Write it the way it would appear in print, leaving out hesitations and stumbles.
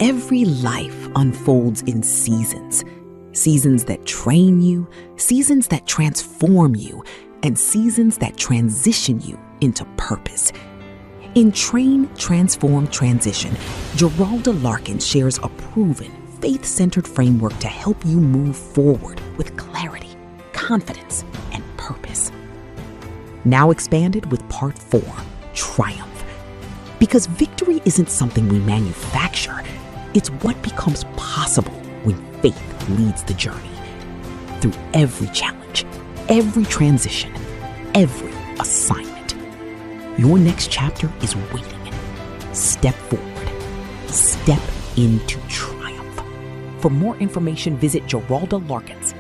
Every life unfolds in seasons. Seasons that train you, seasons that transform you, and seasons that transition you into purpose. In Train, Transform, Transition, Geralda Larkin shares a proven, faith-centered framework to help you move forward with clarity, confidence, and purpose. Now expanded with Part 4, Triumph. Because victory isn't something we manufacture, it's what becomes possible when faith leads the journey. Through every challenge, every transition, every assignment, your next chapter is waiting. Step forward. Step into triumph. For more information, visit GeraldaLarkins.com.